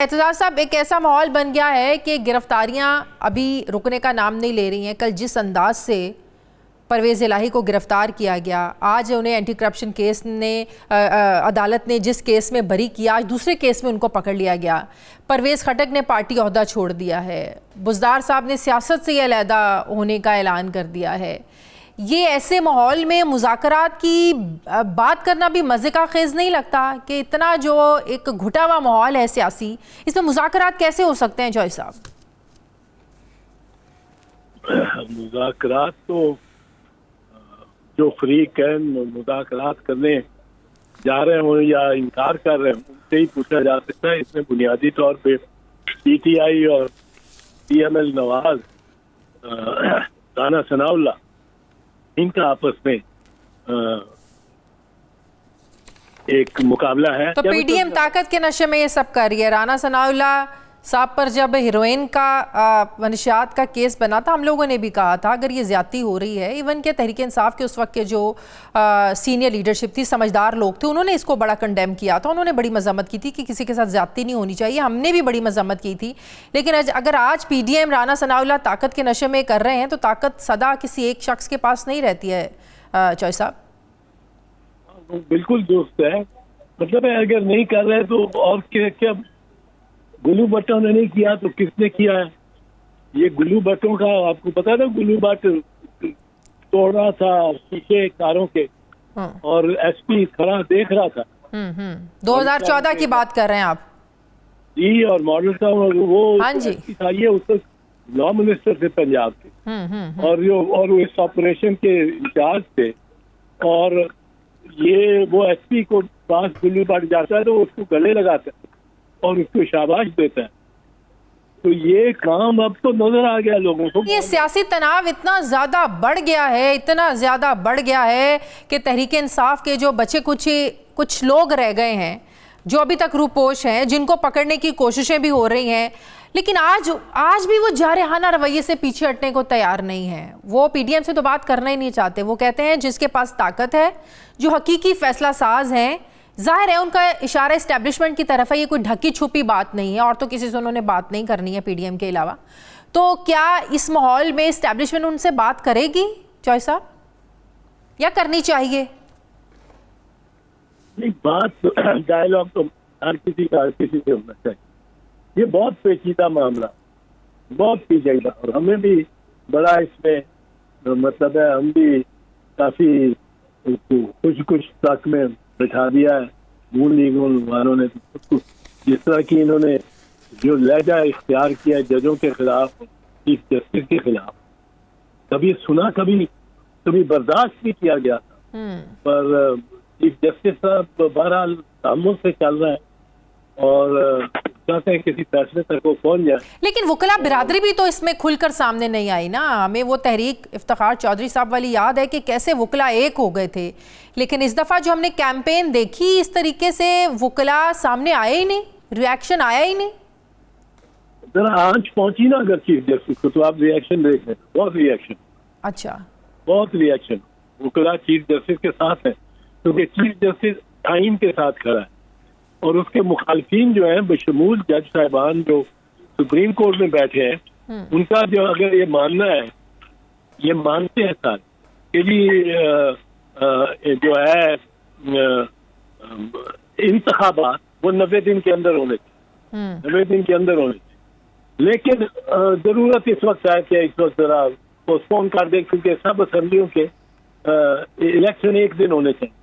एतजाज साहब, एक ऐसा माहौल बन गया है कि गिरफ्तारियां अभी रुकने का नाम नहीं ले रही हैं। कल जिस अंदाज से परवेज़ इलाही को गिरफ्तार किया गया, आज उन्हें एंटी करप्शन केस ने अदालत ने जिस केस में बरी किया, आज दूसरे केस में उनको पकड़ लिया गया। परवेज़ खटक ने पार्टी ओहदा छोड़ दिया है, बुज़दार साहब ने सियासत से अलहदा होने का ऐलान कर दिया है। ये ऐसे माहौल में मुज़ाकरात की बात करना भी मज़े का खेज़ नहीं लगता कि इतना जो एक घुटा हुआ माहौल है सियासी, इसमें मुज़ाकरात कैसे हो सकते हैं जॉय साहब? मुज़ाकरात तो जो फ्रीक हैं मुज़ाकरात करने जा रहे हों या इनकार कर रहे हैं उनसे ही पूछा जा सकता है। इसमें बुनियादी तौर पे PTI और PML नवाज, राना सनाउल्लाह, इनका आपस में एक मुकाबला है। तो PDM ताकत के नशे में ये सब कर रही है। राना सनाउल्लाह साहब पर जब हीरोइन का मनशियात का केस बना था, हम लोगों ने भी कहा था अगर ये ज्यादती हो रही है, इवन के तहरीक इंसाफ के उस वक्त के जो सीनियर लीडरशिप थी, समझदार लोग थे, उन्होंने इसको बड़ा कंडेम किया था, उन्होंने बड़ी मजम्मत की थी कि किसी के साथ ज्यादती नहीं होनी चाहिए, हमने भी बड़ी मजम्मत की थी। लेकिन अगर आज PDM राना सनाउल्लाह ताकत के नशे में कर रहे हैं तो ताकत सदा किसी एक शख्स के पास नहीं रहती है चॉय साहब। बिल्कुल दुरुस्त है, मतलब अगर नहीं कर रहे तो और क्या गुल्लू भट्टों ने नहीं किया तो किसने किया है? ये गुल्लू भट्टों का आपको पता था, गुल्लू भट्ट तोड़ रहा था शीशे कारों के और SP खड़ा देख रहा था। 2014 की बात कर रहे हैं आप जी, और मॉडल का वो हाँ जी ये उस लॉ मिनिस्टर थे पंजाब के और वो इस ऑपरेशन के इंचार्ज थे, और ये वो SP को पास गुल्लू भट्ट जाता है तो उसको गले लगाता है और उसको शाबाश देता है। तो ये काम अब तो नजर आ गया लोगों को। ये सियासी तनाव इतना ज्यादा बढ़ गया है, इतना ज्यादा बढ़ गया है कि तहरीक इंसाफ के जो बचे कुछ लोग रह गए हैं जो अभी तक रूपोश हैं, जिनको पकड़ने की कोशिशें भी हो रही हैं, लेकिन आज भी वो जारहाना रवैये से पीछे हटने को तैयार नहीं है। वो PDM से तो बात करना ही नहीं चाहते। वो कहते हैं जिसके पास ताकत है, जो हकीकी फैसला साज हैं, जाहिर है उनका इशारा एस्टेब्लिशमेंट की तरफ है, ये कोई ढकी छुपी बात नहीं है और तो किसी से उन्होंने बात नहीं करनी है PDM के अलावा। तो क्या इस माहौल में एस्टेब्लिशमेंट उनसे बात करेगी चॉय साहब, या करनी चाहिए? नहीं, बात डायलॉग तो हर किसी से होना चाहिए। ये बहुत पेचीदा मामला, बहुत पेचीदा, और हमें भी बड़ा इसमें मतलब है, हम भी काफी कुछ तक में बैठा दिया है मूल लीगल वालों ने। जिस तरह की इन्होंने जो लहजा इख्तियार किया जजों के खिलाफ, चीफ जस्टिस के खिलाफ, कभी सुना कभी बर्दाश्त नहीं किया गया था। पर चीफ जस्टिस साहब बहरहाल सामों से चल रहा है और चाहते हैं किसी फैसले तक वो पहुंच जाए। लेकिन वकला बिरादरी भी तो इसमें खुलकर सामने नहीं आई ना। हमें वो तहरीक इफ्तिखार चौधरी साहब वाली याद है कि कैसे वकला एक हो गए थे, लेकिन इस दफा जो हमने कैंपेन देखी, इस तरीके से वकला सामने आए ही नहीं, रिएक्शन आया ही नहीं। जरा आंच पहुंची ना अगर चीफ जस्टिस को, तो आप रिएक्शन देख रहे हैं, बहुत रिएक्शन। अच्छा, बहुत रिएक्शन वकला चीफ जस्टिस के साथ है, क्योंकि चीफ जस्टिस आइन के साथ खड़ा है और उसके मुखालफिन जो हैं बशमूल जज साहिबान जो सुप्रीम कोर्ट में बैठे हैं, उनका जो अगर ये मानना है, ये मानते हैं सर कि जी जो है इंतखाबात वो 90 दिन के अंदर होने चाहिए, 90 दिन के अंदर होने चाहिए। लेकिन जरूरत इस वक्त है कि इस वक्त जरा पोस्टपोन कर दे, क्योंकि सब असेंबलियों के इलेक्शन एक दिन होने चाहिए।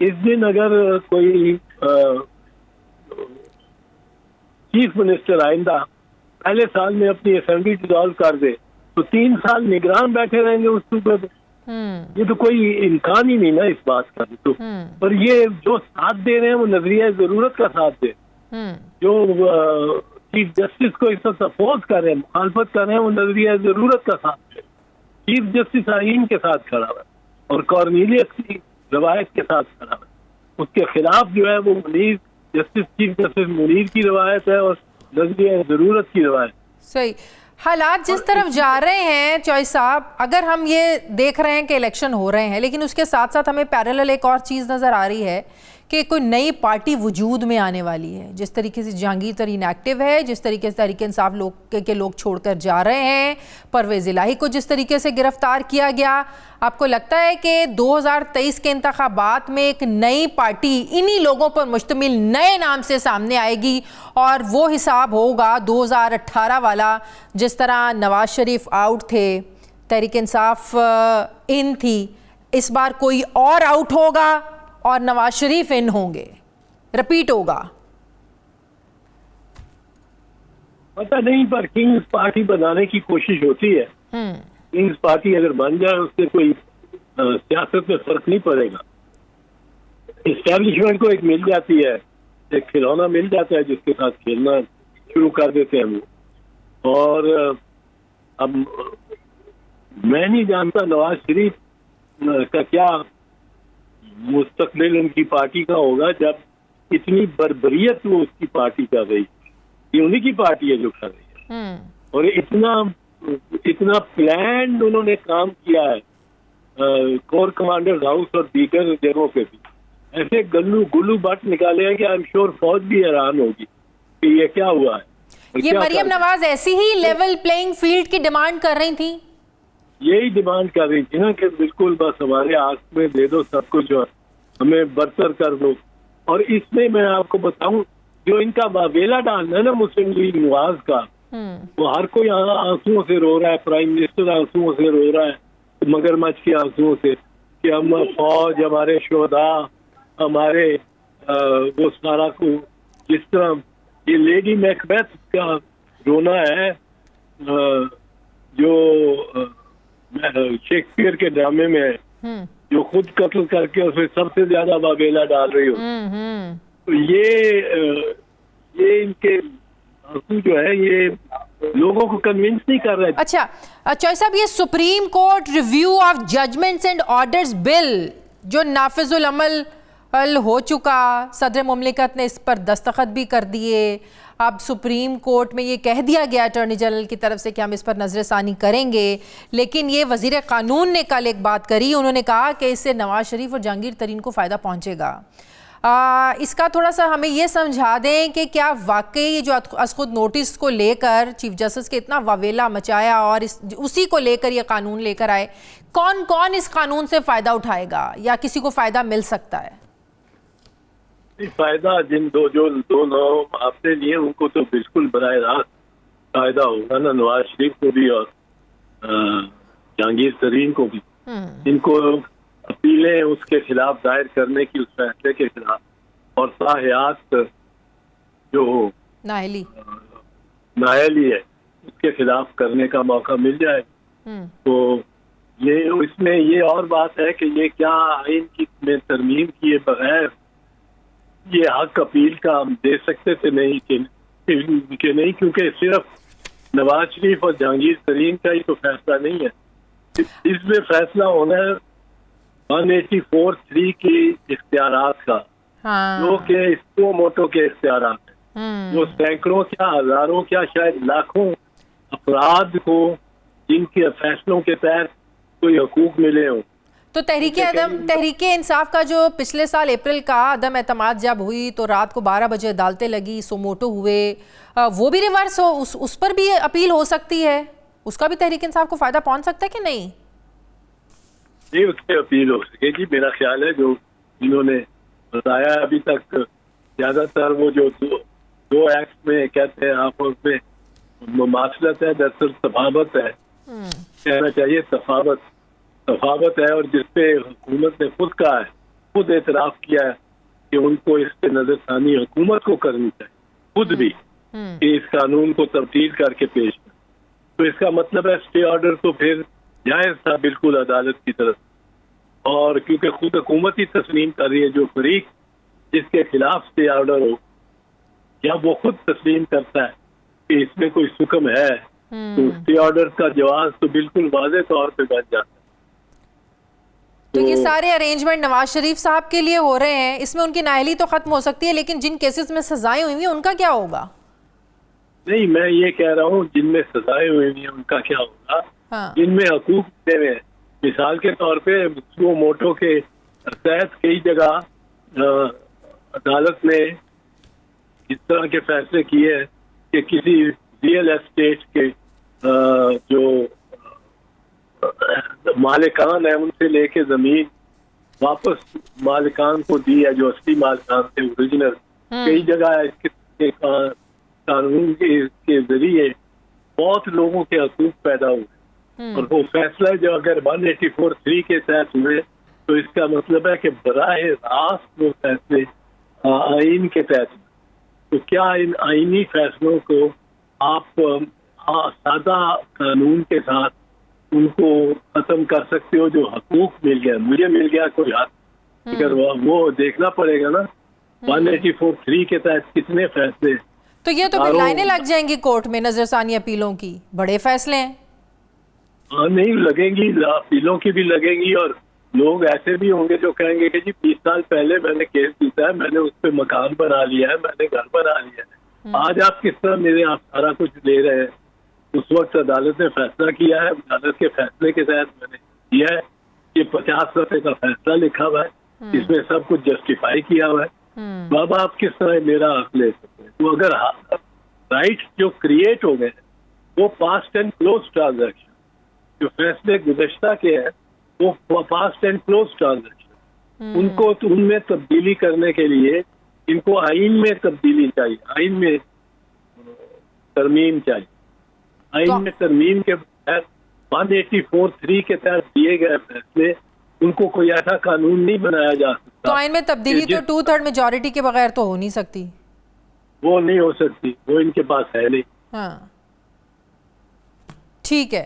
इस दिन अगर कोई चीफ मिनिस्टर आइंदा पहले साल में अपनी असेंबली डिसॉल्व कर दे तो 3 साल निगरान बैठे रहेंगे उस सूबे पे। ये तो कोई इम्कान ही नहीं ना इस बात का। तो पर ये जो साथ दे रहे हैं वो नजरिया जरूरत का साथ दे, जो चीफ जस्टिस को इस वक्त अपोज कर रहे हैं, मुखालफत कर रहे हैं, वो नजरिया जरूरत का साथ दे। चीफ जस्टिस आइन के साथ खड़ा है और कॉर्नेलियस की रवायत के साथ खड़ा है, उसके खिलाफ जो है वो चीफ जस्टिस मुनीर की रवायत है और नजरिया जरूरत की रवायत। सही। हालात जिस तरफ जा रहे हैं चॉय साहब, अगर हम ये देख रहे हैं कि इलेक्शन हो रहे हैं, लेकिन उसके साथ साथ हमें पैरेलल एक और चीज़ नज़र आ रही है कि कोई नई पार्टी वजूद में आने वाली है। जिस तरीके से जहांगीर तरीन एक्टिव है, जिस तरीके से तहरीक इंसाफ के लोग छोड़कर जा रहे हैं, परवेज़ इलाही को जिस तरीके से गिरफ्तार किया गया, आपको लगता है कि 2023 के इंतखाबात में एक नई पार्टी इन्हीं लोगों पर मुश्तमिल नए नाम से सामने आएगी और वो हिसाब होगा 2018 वाला, जिस तरह नवाज शरीफ आउट थे, तहरीक इंसाफ इन थी, इस बार कोई और आउट होगा और नवाज शरीफ इन होंगे, रिपीट होगा? पता नहीं, पर किंग्स पार्टी बनाने की कोशिश होती है। किंग्स पार्टी अगर बन जाए उससे कोई सियासत में फर्क नहीं पड़ेगा। इस्टेब्लिशमेंट को एक मिल जाती है, एक खिलौना मिल जाता है जिसके साथ खेलना शुरू कर देते हैं हम। और अब मैं नहीं जानता नवाज शरीफ का क्या मुस्तकबिल उनकी पार्टी का होगा, जब इतनी बर्बरियत वो उसकी पार्टी कर रही है। ये उन्हीं की पार्टी है जो कर रही है, और इतना प्लान उन्होंने काम किया है कोर कमांडर हाउस और दीगर जगहों पे भी। ऐसे गुल्लू बट निकाले हैं कि आई एम श्योर फौज भी हैरान होगी कि ये क्या हुआ है। ये मरियम नवाज ऐसी ही लेवल प्लेइंग फील्ड की डिमांड कर रही थी, यही डिमांड कर रही थी ना कि बिल्कुल बस हमारे आंख में दे दो सब कुछ और हमें बरतर कर दो। और इसमें मैं आपको बताऊं, जो इनका वावेला डालना है ना मुस्लिम लीग नवाज का, वो हर कोई आंसुओं से रो रहा है। प्राइम मिनिस्टर आंसुओं से रो रहा है, मगरमच्छ के आंसुओं से, कि हम फौज, हमारे शोधा, हमारे वो सारा को, जिस तरह ये लेडी मैकबेथ का रोना है जो शेक्सपियर के ड्रामे में, जो खुद कत्ल करके उसमें सबसे ज्यादा वावेला डाल रही हो। तो ये इनके आंसू जो है ये लोगों को कन्विंस नहीं कर रहे। अच्छा चौधरी साहब, ये supreme court review of judgments and orders bill जो नाफिजुल अमल हो चुका, सदर मुमलिकत ने इस पर दस्तखत भी कर दिए। अब सुप्रीम कोर्ट में ये कह दिया गया अटॉर्नी जनरल की तरफ से कि हम इस पर नजरसानी करेंगे, लेकिन ये वजीर कानून ने कल एक बात करी, उन्होंने कहा कि इससे नवाज शरीफ और जहांगीर तरीन को फ़ायदा पहुंचेगा। इसका थोड़ा सा हमें ये समझा दें कि क्या वाकई ये जो अज़खुद नोटिस को लेकर चीफ जस्टिस के इतना वावेला मचाया और उसी को लेकर ये कानून लेकर आए, कौन कौन इस कानून से फ़ायदा उठाएगा या किसी को फ़ायदा मिल सकता है? फायदा जो दो नाम आपने लिए उनको तो बिल्कुल बराह रास्त फायदा होगा ना, नवाज शरीफ को भी और जहांगीर तरीन को भी। इनको अपीलें उसके खिलाफ दायर करने की, उस फैसले के खिलाफ, और ताहयात जो नाअहली है उसके खिलाफ करने का मौका मिल जाए। तो ये इसमें ये और बात है कि ये क्या आइन की में तरमीम किए बगैर ये हक अपील का हम दे सकते थे? नहीं कि नहीं, क्योंकि सिर्फ नवाज शरीफ और जहांगीर तरीन का ही तो फैसला नहीं है, इसमें फैसला होना है 184(3) के इख्तियारात का, जो के इसको मोटो के इख्तियारात है, जो सैकड़ों क्या हजारों क्या शायद लाखों अफराद को जिनके फैसलों के तहत कोई हकूक मिले हों। तो तहरीक इंसाफ का जो पिछले साल अप्रैल का अदम एतमाद जब हुई तो रात को 12 बजे अदालतें लगी, सोमोटो हुए, वो भी रिवर्स हो, उस पर भी अपील हो सकती है? उसका भी तहरीक इंसाफ को फायदा पहुंच सकता है कि नहीं? जी, उसकी अपील हो सकेगी। मेरा ख्याल है जो इन्होंने बताया अभी तक, ज्यादातर वो जो दो एक्ट में कहते हैं आप उसमें मुमासलत है, दरअसल तफावत है, कहना चाहिए तफावत है, और जिसपे हुकूमत ने खुद कहा है, खुद एतराफ किया है कि उनको इस पे नजरसानी हुकूमत को करनी चाहिए, खुद भी, कि इस कानून को तब्दील करके पेश कर। तो इसका मतलब है स्टे ऑर्डर तो फिर जायज था बिल्कुल अदालत की तरफ, और क्योंकि खुद हुकूमत ही तस्लीम कर रही है, जो फरीक जिसके खिलाफ स्टे ऑर्डर हो या वो खुद तस्लीम करता है कि इसमें कोई हुक्म है, तो स्टे ऑर्डर का जवाब तो बिल्कुल वाज़ेह तौर पे बन जाता है। तो ये सारे अरेंजमेंट नवाज शरीफ साहब के लिए हो रहे हैं, इसमें उनकी नाअहली तो खत्म हो सकती है, लेकिन जिन केसेस में सजाएं हुई हैं उनका क्या होगा? नहीं, मैं ये कह रहा हूँ जिनमें सजाएं हुई हैं उनका क्या होगा। जिनमें हकूक दे हुए हैं, मिसाल के तौर पे वो मोटो के तहत कई जगह अदालत ने इस तरह के फैसले किए हैं कि किसी रियल एस्टेट के जो मालिकान है उनसे लेके जमीन वापस मालिकान को दी है, जो असली मालिकान थे ओरिजिनल। कई जगह इसके कानून के जरिए बहुत लोगों के हकूक पैदा हुए और वो फैसला जो अगर 184(3) के तहत हुए तो इसका मतलब है कि बराह रास्त वो फैसले आइन के तहत। तो क्या इन आइनी फैसलों को आप सादा कानून के साथ उनको खत्म कर सकते हो? जो हकूक मिल गया, मुझे मिल गया कोई हक, अगर वो देखना पड़ेगा ना 184(3) के तहत कितने फैसले। तो ये तो फिर लाइनें लग जाएंगी कोर्ट में नजरसानी अपीलों की, बड़े फैसले हैं। हाँ नहीं लगेंगी, अपीलों की भी लगेंगी और लोग ऐसे भी होंगे जो कहेंगे कि जी 20 साल पहले मैंने केस जीता है, मैंने उस पर मकान बना लिया है, मैंने घर बना लिया है, आज आप किस तरह मेरे आप सारा कुछ ले रहे हैं। उस वक्त अदालत ने फैसला किया है, अदालत के फैसले के तहत मैंने किया है। ये 50 सफ़े का फैसला लिखा हुआ है, इसमें सब कुछ जस्टिफाई किया हुआ है। तो अब आप किस तरह मेरा हक ले सकते हैं? तो अगर राइट्स जो क्रिएट हो गए वो पास्ट एंड क्लोज ट्रांजैक्शन, जो फैसले गुज़श्ता के हैं वो पास्ट एंड क्लोज ट्रांजैक्शन, उनको तो उनमें तब्दीली करने के लिए इनको आइन में तब्दीली चाहिए, आइन में तरमीम चाहिए। आइन में तरमीम के तहत 184(3) के तहत दिए गए फैसले उनको कोई ऐसा कानून नहीं बनाया जा सकता। तो आइन में तब्दीली तो 2/3 मेजॉरिटी के बगैर तो हो नहीं सकती। वो नहीं हो सकती, वो इनके पास है नहीं। हाँ ठीक है।